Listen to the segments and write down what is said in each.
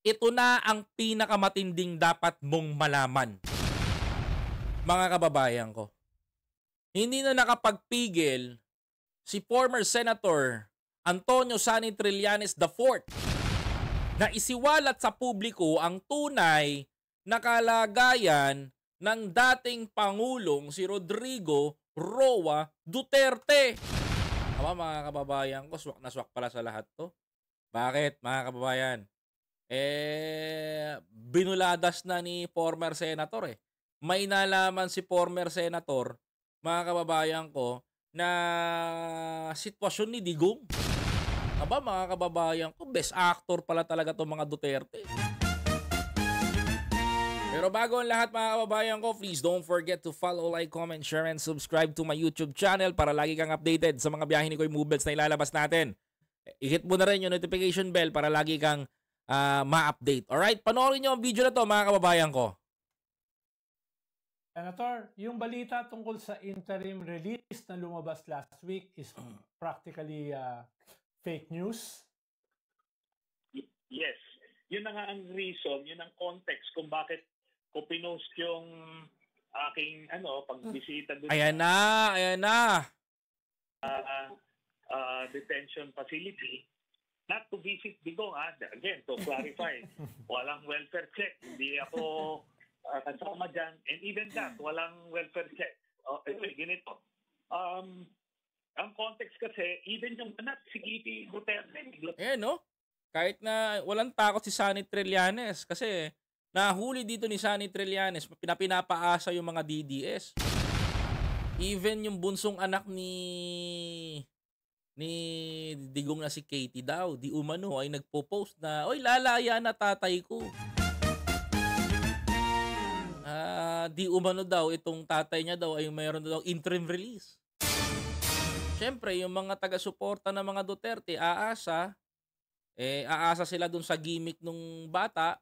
ito na ang pinakamatinding dapat mong malaman. Mga kababayan ko, hindi na nakapagpigil si former Senator Antonio Sani Trillanes IV na isiwalat sa publiko ang tunay na kalagayan ng dating Pangulong si Rodrigo Roa Duterte. Aba mga kababayan ko, swak na swak pala sa lahat to. Bakit mga kababayan? Binuladas na ni former senator eh. May nalaman si former senator, mga kababayan ko, na sitwasyon ni Digong. Aba mga kababayan ko, best actor pala talaga to mga Duterte. Pero bago ang lahat mga kababayan ko, please don't forget to follow, like, comment, share, and subscribe to my YouTube channel para lagi kang updated sa mga biyahe ni Koy Movements na ilalabas natin. I-hit mo na rin yung notification bell para lagi kang ma-update. Alright, panoorin nyo ang video na to mga kababayan ko. Senator, yung balita tungkol sa interim release na lumabas last week is practically fake news? Yes. Yun na nga ang reason, yun ang context kung bakit ko pinost yung aking pagbisita doon. Ayan na. Detention facility. Not to visit Digong, again, to clarify. Walang welfare check. Hindi ako kasama dyan. And even that, walang welfare check. Anyway, ganito. Ang context kasi, even yung anak, si Kitty Duterte. No? Kahit na walang takot si Sani Trillanes kasi nahuli dito ni Sani Trillanes, pinapaasa yung mga DDS. Even yung bunsong anak ni Digong na si Katie daw, di umano ay nagpo-post na, oy, lalaya na tatay ko. Di umano daw, itong tatay niya daw ay mayroon daw interim release. Siyempre, yung mga taga-suporta ng mga Duterte, aasa sila dun sa gimmick nung bata.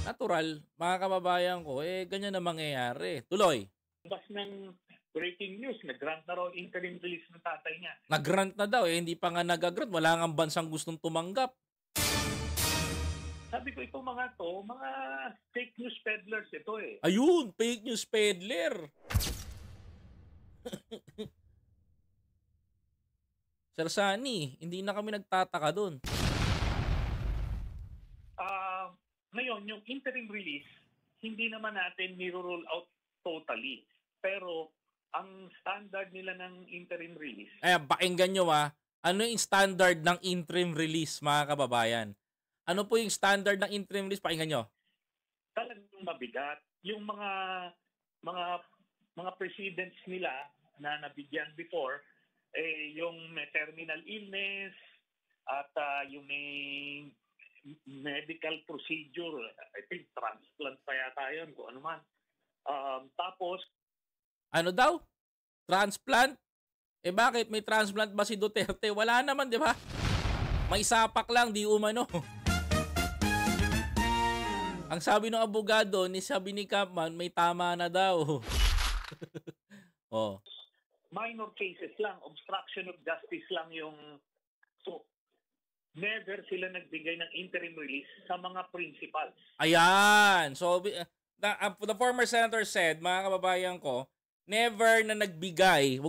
Natural, mga kababayan ko, ganyan na mangyayari. Tuloy. Bas ng breaking news, nag-grant na raw interim release ng tatay niya. Nag-grant na daw, hindi pa nga nag-grant. Wala nga bansang gustong tumanggap. Sabi ko, itong mga fake news peddlers ito eh. Ayun, fake news peddler. Sir Sani, hindi na kami nagtataka doon. Ngayon, yung interim release, hindi naman natin niro-roll out totally. Pero, ang standard nila ng interim release... Pakinggan nyo ano yung standard ng interim release, mga kababayan? Ano po yung standard ng interim release? Pakinggan nyo. Talagang mabigat. Yung mga presidents nila na nabigyan before, yung may terminal illness at yung may medical procedure, I think transplant pa yata yun, kung ano man. Tapos, ano daw? Transplant? Bakit? May transplant ba si Duterte? Wala naman, di ba? May sapak lang, di umano. Ang sabi ng abogado, sabi ni Kampman, may tama na daw. Minor cases lang, obstruction of justice lang yung... So, never sila nagbigay ng interim release sa mga principals. Ayan. So, the former senator said, mga kababayan ko, never na nagbigay.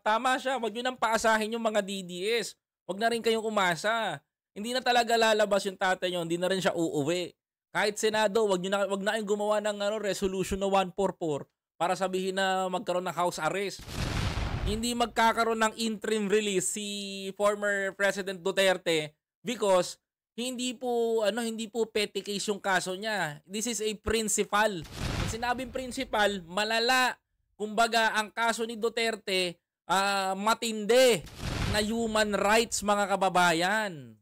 Tama siya, wag nyo nang paasahin yung mga DDS. Wag na rin kayong umasa. Hindi na talaga lalabas yung tatay nyo, hindi na rin siya uuwi. Kahit Senado, wag na kayong gumawa ng resolution na 144 para sabihin na magkaroon ng house arrest. Hindi magkakaroon ng interim release si former President Duterte because hindi po petty case yung kaso niya. This is a principal. Pag sinabing principal, malala. Kumbaga, ang kaso ni Duterte, matindi na human rights, mga kababayan.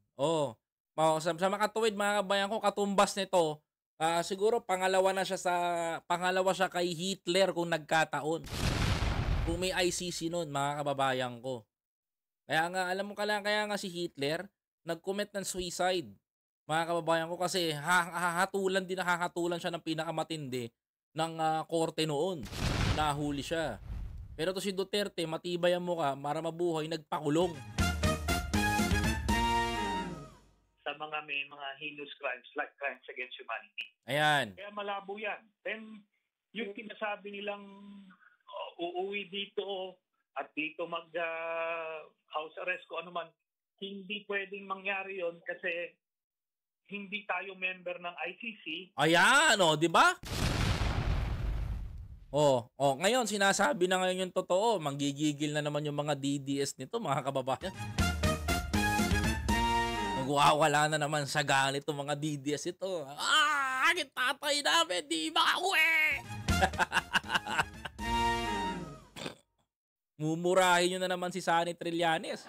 Sa makatuwid, mga kababayan ko, katumbas nito, siguro pangalawa siya kay Hitler kung nagkataon. Kung may ICC nun, mga kababayan ko. Kaya nga, alam mo kaya nga si Hitler, nag-commit ng suicide. Mga kababayan ko, kasi nakahatulan siya ng pinakamatindi ng korte noon. Nahuli siya. Pero to si Duterte, matibay ang mukha, para mabuhay, nagpakulong. sa mga may mga heinous crimes like crimes against humanity. Ayan. Kaya malabo yan. Then, yung sinasabi nilang uuwi dito at dito house arrest ko ano man, hindi pwedeng mangyari yon kasi hindi tayo member ng ICC. Ayan, di ba? Ngayon sinasabi na ngayon yung totoo, manggigigil na naman yung mga DDS nito, mga kababayan. Magwawala na naman sa galit ng mga DDS ito. Aking tatay namin, di makauwi! Mumurahin nyo na naman si Sunny Trillanes.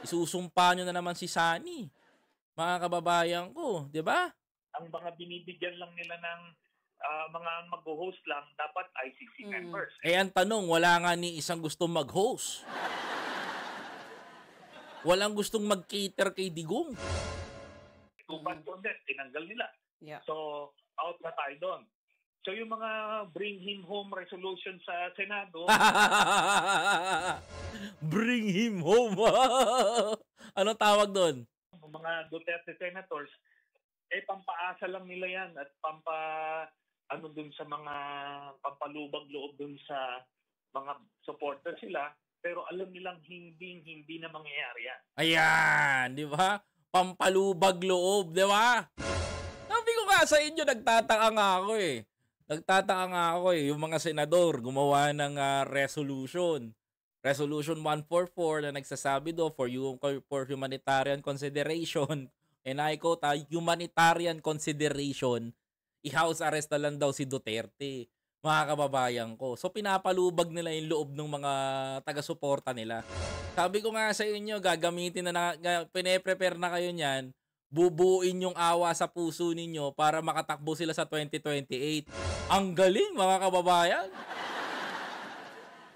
Isusumpa nyo na naman si Sunny. Mga kababayan ko, di ba? Ang mga binibigyan lang nila ng mga mag-host lang, dapat ICC members. Ang tanong, wala nga ni isang gustong mag-host. Walang gustong mag-cater kay Digong. Tupan contest, tinanggal nila. Yeah. So, out na tayo doon. So, yung mga bring him home resolution sa Senado, bring him home. Anong tawag doon? Mga Duterte senators, pampaasa lang nila yan at dun sa mga pampalubag loob dun sa mga supporters sila, pero alam nilang hindi na mangyayari yan. Ayan, di ba? Pampalubag loob, di ba? Sabi ko nga sa inyo, nagtataka nga ako yung mga senador gumawa ng resolution. Resolution 144 na nagsasabi for humanitarian consideration, and I quote, humanitarian consideration, i-house arrest na lang daw si Duterte, mga kababayan ko. So pinapalubag nila yung loob ng mga taga-suporta nila. Sabi ko nga sa inyo, gagamitin pine-prepare na kayo niyan, bubuin yung awa sa puso ninyo para makatakbo sila sa 2028. Ang galing, mga kababayan.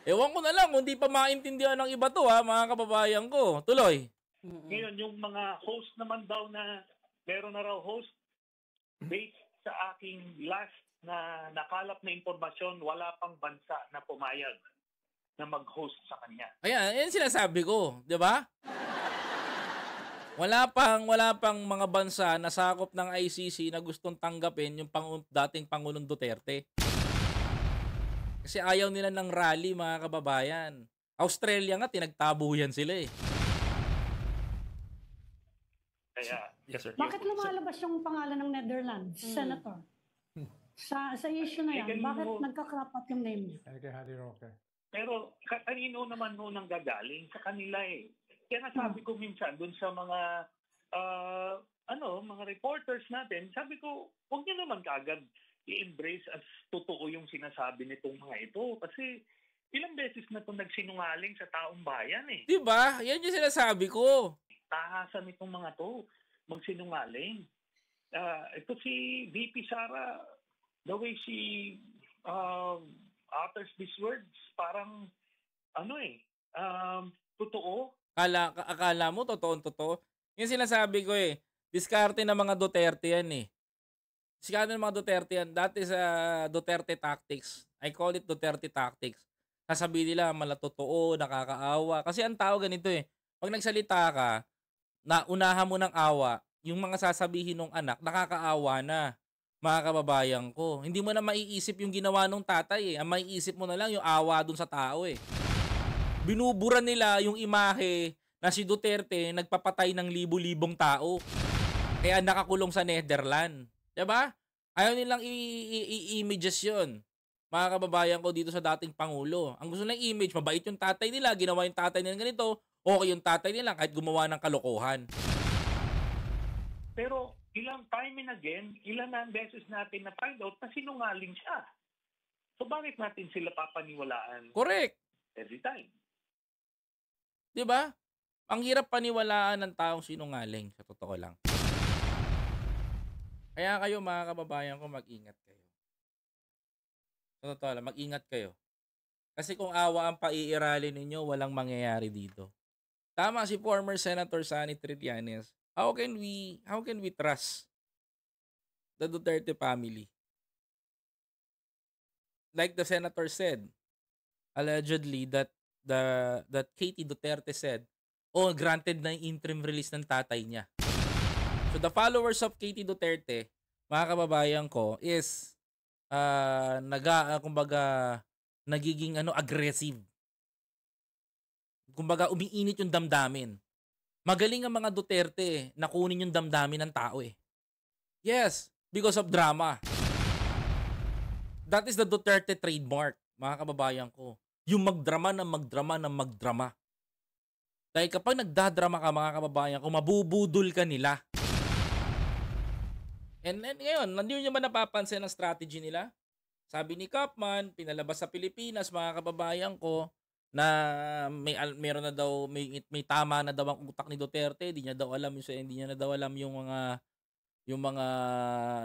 Ewan ko na lang kung di pa maintindihan ng iba to, mga kababayan ko. Tuloy. Ngayon, yung mga host naman daw na meron na raw host, based sa aking last na nakalap na impormasyon, wala pang bansa na pumayag na mag-host sa kanya. Ayan, yan sinasabi ko, di ba? Wala pang mga bansa na sakop ng ICC na gustong tanggapin yung dating Pangulong Duterte. Kasi ayaw nila ng rally, mga kababayan. Australia nga, tinagtabo yan sila eh. Kaya, yes, sir. Bakit lumalabas yung pangalan ng Netherlands, Senator? Sa issue na yan, bakit nagka-crop yung name niya? Kay Harry Roque. pero kanino naman nang gagaling? Sa kanila eh. Kaya nga sabi ko minsan dun sa mga mga reporters natin, sabi ko, huwag niyo naman kaagad i-embrace as totoo yung sinasabi nitong mga ito. Kasi ilang beses na ito nagsinungaling sa taong bayan eh. Diba? Yan yung sinasabi ko. Tahasan itong mga to magsinungaling. Ito si VP Sara, the way she utters these words, parang totoo. Akala mo, totoo. Yung sinasabi ko diskarte ng mga Duterte yan eh. Diskarte ng mga Duterte yan. Dati sa Duterte tactics, I call it Duterte tactics. Sasabihin nila, malatotoo, nakakaawa. Kasi ang tao ganito pag nagsalita ka, naunahan mo ng awa, yung mga sasabihin ng anak, nakakaawa na, mga kababayan ko. Hindi mo na maiisip yung ginawa ng tatay Ang maiisip mo na lang yung awa dun sa tao Binubura nila yung imahe na si Duterte nagpapatay ng libu-libong tao. Kaya nakakulong sa Netherlands. Diba? Ayaw nilang i-images yun. Mga kababayan ko dito sa dating Pangulo. Ang gusto nilang image, mabait yung tatay nila, ginawa yung tatay nila ganito, okay yung tatay nila kahit gumawa ng kalokohan. Pero ilang time and again, ilan na beses natin na find out na sinungaling siya. So bakit natin sila papaniwalaan? Correct. Every time. Diba? Ang hirap paniwalaan ng taong sinungaling, sa totoo lang. Kaya kayo, mga kababayan ko, mag-ingat kayo. Sa totoo lang, mag-ingat kayo. Kasi kung awa ang paiiralin ninyo, walang mangyayari dito. Tama si former Senator Sunny Trillanes. How can we trust the Duterte family? Like the senator said, allegedly that Katie Duterte said o granted na yung interim release ng tatay niya. So the followers of Katie Duterte, mga kababayan ko, is kumbaga nagiging aggressive. Kumbaga umiinit yung damdamin. Magaling ang mga Duterte na kunin yung damdamin ng tao eh. Yes, because of drama. That is the Duterte trademark, mga kababayan ko. Yung magdrama ng magdrama ng magdrama. Dahil kapag nagdadrama ka, mga kababayan ko, mabubudol ka nila. And ngayon, nandiyo nyo ba napapansin ang strategy nila? Sabi ni Kapman, pinalabas sa Pilipinas, mga kababayan ko, na meron na daw, may tama na daw ang utak ni Duterte, hindi niya daw alam yung mga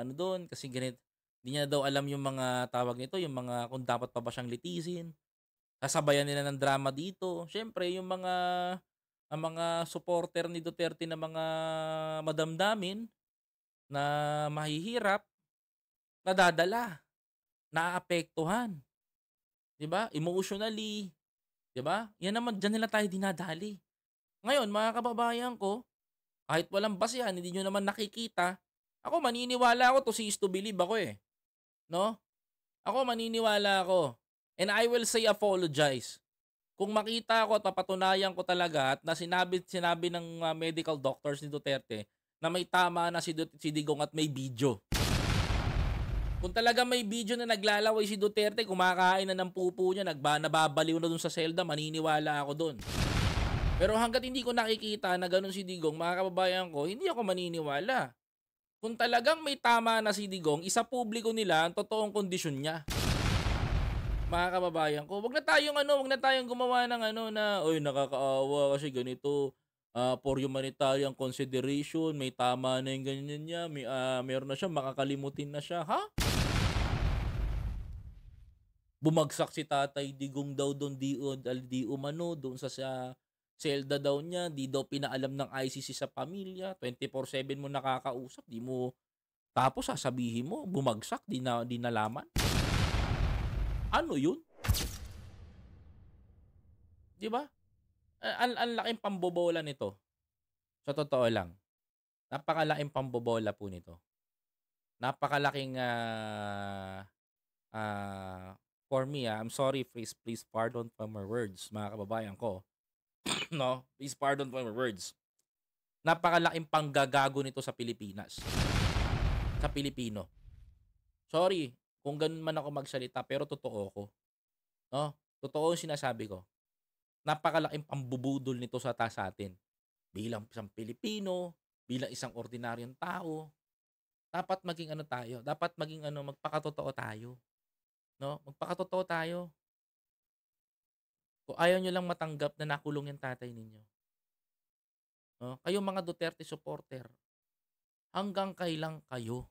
ano doon, kasi ganit, hindi niya daw alam yung mga tawag nito, yung mga kung dapat pa ba siyang litisin. Sasabayan nila ng drama dito. Syempre, ang mga supporter ni Duterte na mga madamdamin na mahihirap, nadadala, naaapektuhan. 'Di ba? Emotionally, 'di ba? Yan naman, diyan nila tayo dinadali. Ngayon, mga kababayan ko, kahit walang basihan, hindi nyo naman nakikita, ako maniniwala ako, to see is to believe ako eh. No? Ako maniniwala ako. And I will say apologize. Kung makita ko at papatunayan ko talaga at na sinabi ng medical doctors ni Duterte na may tama na si Digong at may video. Kung talaga may video na naglalaway si Duterte, kumakain na ng pupo niya, nababaliw na dun sa selda, maniniwala ako dun. Pero hanggat hindi ko nakikita na ganun si Digong, mga kababayan ko, hindi ako maniniwala. Kung talagang may tama na si Digong, isa publiko nila ang totoong kondisyon niya. Mga kababayan ko, wag na tayong gumawa ng na, oy, nakakaawa kasi ganito, for humanitarian consideration, may tama na yung ganyan niya, meron na siya, makakalimutin na siya, ha? Bumagsak si Tatay Digong daw doon, di umano, doon sa selda daw niya, di daw pinaalam ng ICC sa pamilya, 24/7 mo nakakausap, di mo, tapos sasabihin mo, bumagsak, di nalaman. Ano yun? Di ba? Ang laking pambobola nito. Sa totoo lang. Napakalaking pambobola po nito. Napakalaking for me, I'm sorry, please pardon for my words, mga kababayan ko. No? Please pardon for my words. Napakalaking panggagago nito sa Pilipinas. Sa Pilipino. Sorry kung ganun man ako magsalita, pero totoo ko. No? Totoo yung sinasabi ko. Napakalaking pambubudol nito sa atin. Bilang isang Pilipino, bilang isang ordinaryong tao, dapat maging tayo. Dapat maging magpakatotoo tayo. No? Magpakatotoo tayo. Kung ayaw nyo lang matanggap na nakulong yung tatay ninyo. No? Kayo mga Duterte supporter, hanggang kailan kayo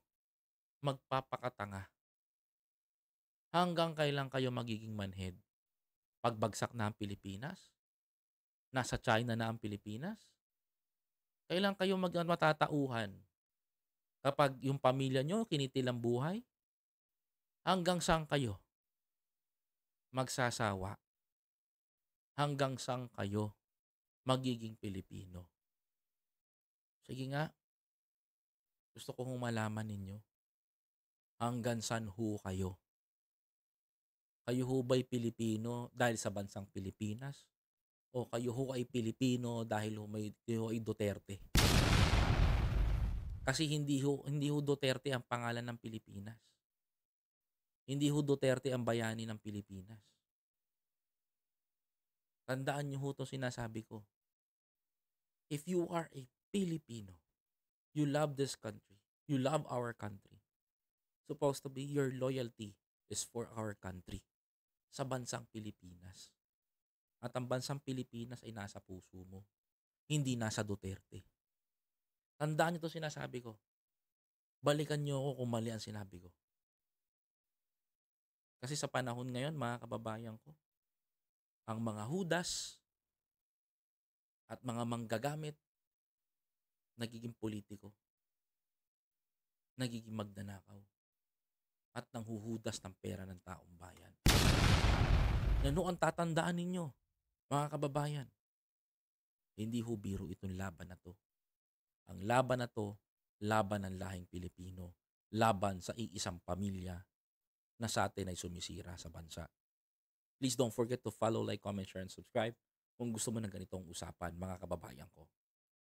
magpapakatanga? Hanggang kailan kayo magiging manhead? Pagbagsak na ang Pilipinas? Nasa China na ang Pilipinas? Kailan kayo matatauhan? Kapag yung pamilya nyo kinitilang buhay? Hanggang saan kayo magsasawa? Hanggang saan kayo magiging Pilipino? Sige nga, gusto kong malaman ninyo. Hanggang saan ho kayo? Kayo ho ba'y Pilipino dahil sa bansang Pilipinas? O kayo ho ay Pilipino dahil kayo ay Duterte? Kasi hindi ho Duterte ang pangalan ng Pilipinas. Hindi ho Duterte ang bayani ng Pilipinas. Tandaan niyo ho itong sinasabi ko. If you are a Filipino, you love this country, you love our country, supposed to be your loyalty is for our country. Sa bansang Pilipinas. At ang bansang Pilipinas ay nasa puso mo. Hindi nasa Duterte. Tandaan niyo ito sinasabi ko. Balikan niyo ako kung mali ang sinabi ko. Kasi sa panahon ngayon, mga kababayan ko, ang mga hudas at mga manggagamit nagiging politiko. Nagiging magnanakaw. At nanghuhudas ng pera ng taong bayan. Ano ang tatandaan ninyo, mga kababayan? Hindi ho biro itong laban na to. Ang laban na to, laban ng lahing Pilipino. Laban sa iisang pamilya na sa atin ay sumisira sa bansa. Please don't forget to follow, like, comment, share, and subscribe kung gusto mo ng ganitong usapan, mga kababayan ko.